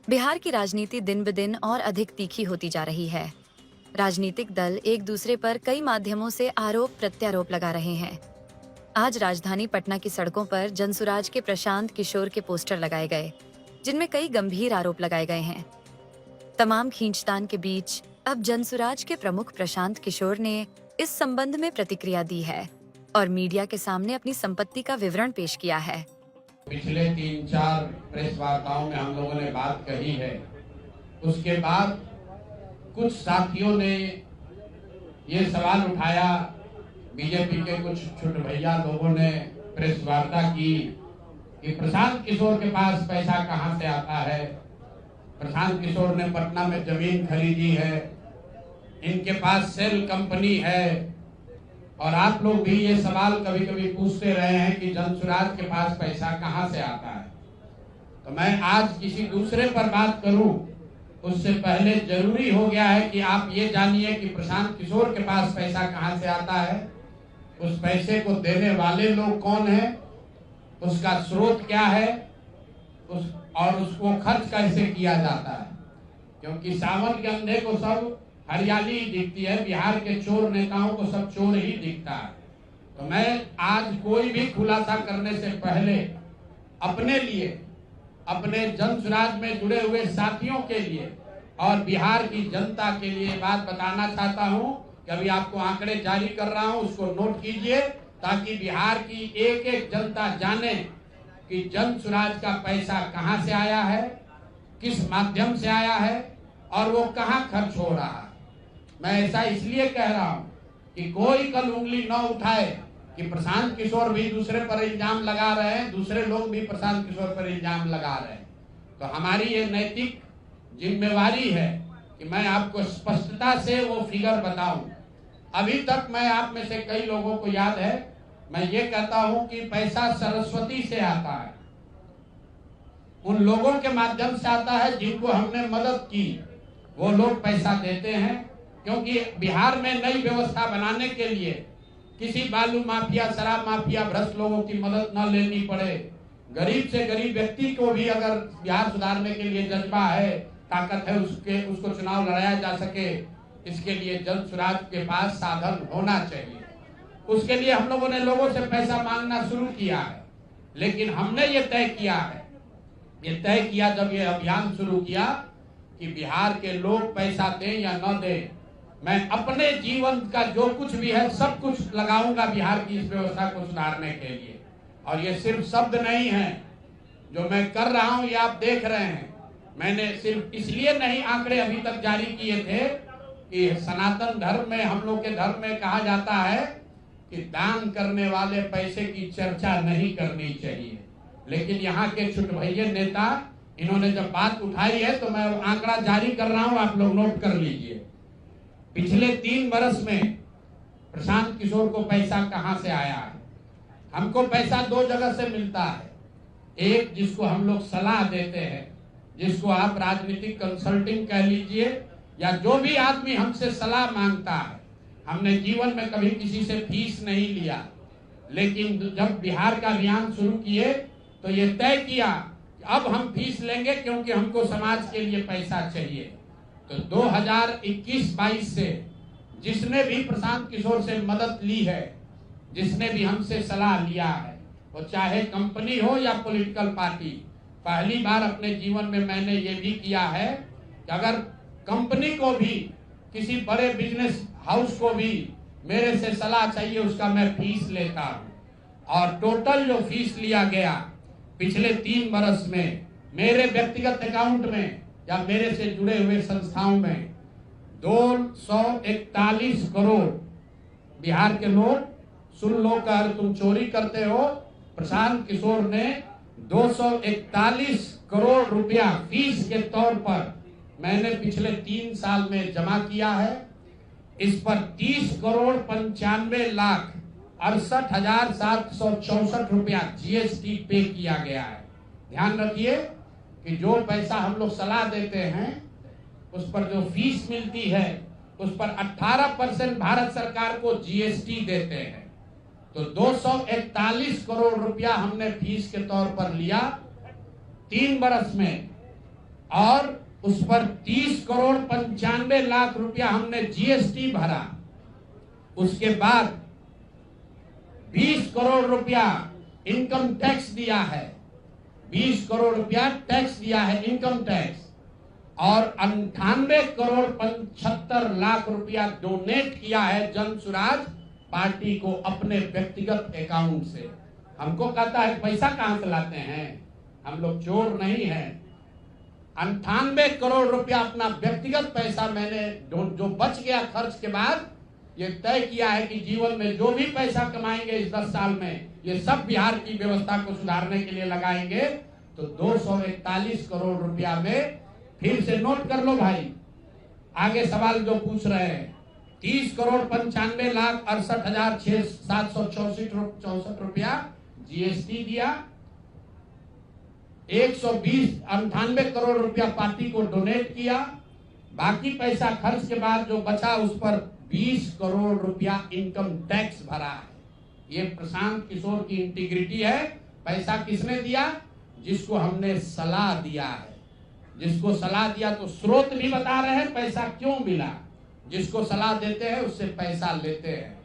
बिहार की राजनीति दिन ब दिन और अधिक तीखी होती जा रही है। राजनीतिक दल एक दूसरे पर कई माध्यमों से आरोप प्रत्यारोप लगा रहे हैं। आज राजधानी पटना की सड़कों पर जनसुराज के प्रशांत किशोर के पोस्टर लगाए गए, जिनमें कई गंभीर आरोप लगाए गए हैं। तमाम खींचतान के बीच अब जनसुराज के प्रमुख प्रशांत किशोर ने इस संबंध में प्रतिक्रिया दी है और मीडिया के सामने अपनी संपत्ति का विवरण पेश किया है। पिछले 3-4 प्रेस वार्ताओं में हम लोगों ने बात कही है। उसके बाद कुछ साथियों ने ये सवाल उठाया, बीजेपी के कुछ छोटे भैया लोगों ने प्रेस वार्ता की कि प्रशांत किशोर के पास पैसा कहां से आता है। प्रशांत किशोर ने पटना में जमीन खरीदी है, इनके पास सेल कंपनी है। और आप लोग भी ये सवाल कभी कभी पूछते रहे हैं कि जनसुराज के पास पैसा कहां से आता है। तो मैं आज किसी दूसरे पर बात करूं उससे पहले जरूरी हो गया है कि आप ये जानिए कि प्रशांत किशोर के पास पैसा कहां से आता है, उस पैसे को देने वाले लोग कौन हैं, उसका स्रोत क्या है, और उसको खर्च कैसे किया जाता है। क्योंकि सावन के अंधे को सब हरियाली दिखती है, बिहार के चोर नेताओं को सब चोर ही दिखता है। तो मैं आज कोई भी खुलासा करने से पहले अपने लिए, अपने जनसुराज में जुड़े हुए साथियों के लिए और बिहार की जनता के लिए बात बताना चाहता हूं कि अभी आपको आंकड़े जारी कर रहा हूं, उसको नोट कीजिए ताकि बिहार की एक एक जनता जाने कि जनसुराज का पैसा कहां से आया है, किस माध्यम से आया है और वो कहां खर्च हो रहा है। मैं ऐसा इसलिए कह रहा हूं कि कोई कल उंगली न उठाए कि प्रशांत किशोर भी दूसरे पर इल्जाम लगा रहे हैं, दूसरे लोग भी प्रशांत किशोर पर इल्जाम लगा रहे हैं। तो हमारी ये नैतिक जिम्मेवारी है कि मैं आपको स्पष्टता से वो फिगर बताऊं। अभी तक मैं आप में से कई लोगों को याद है, मैं ये कहता हूं कि पैसा सरस्वती से आता है, उन लोगों के माध्यम से आता है जिनको हमने मदद की, वो लोग पैसा देते हैं। क्योंकि बिहार में नई व्यवस्था बनाने के लिए किसी बालू माफिया, शराब माफिया, भ्रष्ट लोगों की मदद न लेनी पड़े, गरीब से गरीब व्यक्ति को भी अगर बिहार सुधारने के लिए जज्बा है, ताकत है, उसको चुनाव लड़ाया जा सके, इसके लिए जनसुराज के पास साधन होना चाहिए। उसके लिए हम लोगों ने लोगों से पैसा मांगना शुरू किया है। लेकिन हमने ये तय किया जब ये अभियान शुरू किया कि बिहार के लोग पैसा दें या न दें, मैं अपने जीवन का जो कुछ भी है सब कुछ लगाऊंगा बिहार की इस व्यवस्था को सुधारने के लिए। और ये सिर्फ शब्द नहीं है जो मैं कर रहा हूं, ये आप देख रहे हैं। मैंने सिर्फ इसलिए नहीं आंकड़े अभी तक जारी किए थे कि सनातन धर्म में, हम लोग के धर्म में कहा जाता है कि दान करने वाले पैसे की चर्चा नहीं करनी चाहिए। लेकिन यहाँ के छुट भैया नेता, इन्होंने जब बात उठाई है तो मैं आंकड़ा जारी कर रहा हूं, आप लोग नोट कर लीजिए। पिछले 3 वर्ष में प्रशांत किशोर को पैसा कहां से आया है। हमको पैसा 2 जगह से मिलता है। एक, जिसको हम लोग सलाह देते हैं, जिसको आप राजनीतिक कंसल्टिंग कह लीजिए, या जो भी आदमी हमसे सलाह मांगता है। हमने जीवन में कभी किसी से फीस नहीं लिया, लेकिन जब बिहार का अभियान शुरू किए तो ये तय किया कि अब हम फीस लेंगे, क्योंकि हमको समाज के लिए पैसा चाहिए। तो 2021-22 से जिसने भी प्रशांत किशोर से मदद ली है, जिसने भी हमसे सलाह लिया है, वो चाहे कंपनी हो या पॉलिटिकल पार्टी, पहली बार अपने जीवन में मैंने ये भी किया है कि अगर कंपनी को भी, किसी बड़े बिजनेस हाउस को भी मेरे से सलाह चाहिए, उसका मैं फीस लेता हूं। और टोटल जो फीस लिया गया पिछले 3 वर्ष में मेरे व्यक्तिगत अकाउंट में या मेरे से जुड़े हुए संस्थाओं में 241 करोड़। बिहार के लोग सुन लो, कर तुम चोरी करते हो, प्रशांत किशोर ने 241 करोड़ रुपया फीस के तौर पर मैंने पिछले 3 साल में जमा किया है। इस पर 30,95,68,764 रुपया जीएसटी पे किया गया है। ध्यान रखिए कि जो पैसा हम लोग सलाह देते हैं, उस पर जो फीस मिलती है, उस पर 18% भारत सरकार को जीएसटी देते हैं। तो 241 करोड़ रुपया हमने फीस के तौर पर लिया 3 वर्ष में। और उस पर 30,95,00,000 रुपया हमने जीएसटी भरा। उसके बाद 20 करोड़ रुपया इनकम टैक्स दिया है, 20 करोड़ रुपया टैक्स दिया है, इनकम टैक्स, और 98,75,00,000 रुपया डोनेट किया है जन सुराज पार्टी को अपने व्यक्तिगत अकाउंट से। हमको कहता है पैसा कहां से लाते हैं, हम लोग चोर नहीं हैं। 98 करोड़ रुपया अपना व्यक्तिगत पैसा मैंने जो बच गया खर्च के बाद ये तय किया है कि जीवन में जो भी पैसा कमाएंगे इस 10 साल में ये सब बिहार की व्यवस्था को सुधारने के लिए लगाएंगे। तो 241 करोड़ रुपया में फिर से नोट कर लो भाई, आगे सवाल जो पूछ रहे हैं, 30,95,68,764 रुपया जीएसटी दिया, 98 करोड़ रुपया पार्टी को डोनेट किया, बाकी पैसा खर्च के बाद जो बचा उस पर 20 करोड़ रुपया इनकम टैक्स भरा है। ये प्रशांत किशोर की इंटीग्रिटी है। पैसा किसने दिया? जिसको हमने सलाह दिया है। जिसको सलाह दिया तो स्रोत भी बता रहे हैं पैसा क्यों मिला। जिसको सलाह देते हैं उससे पैसा लेते हैं।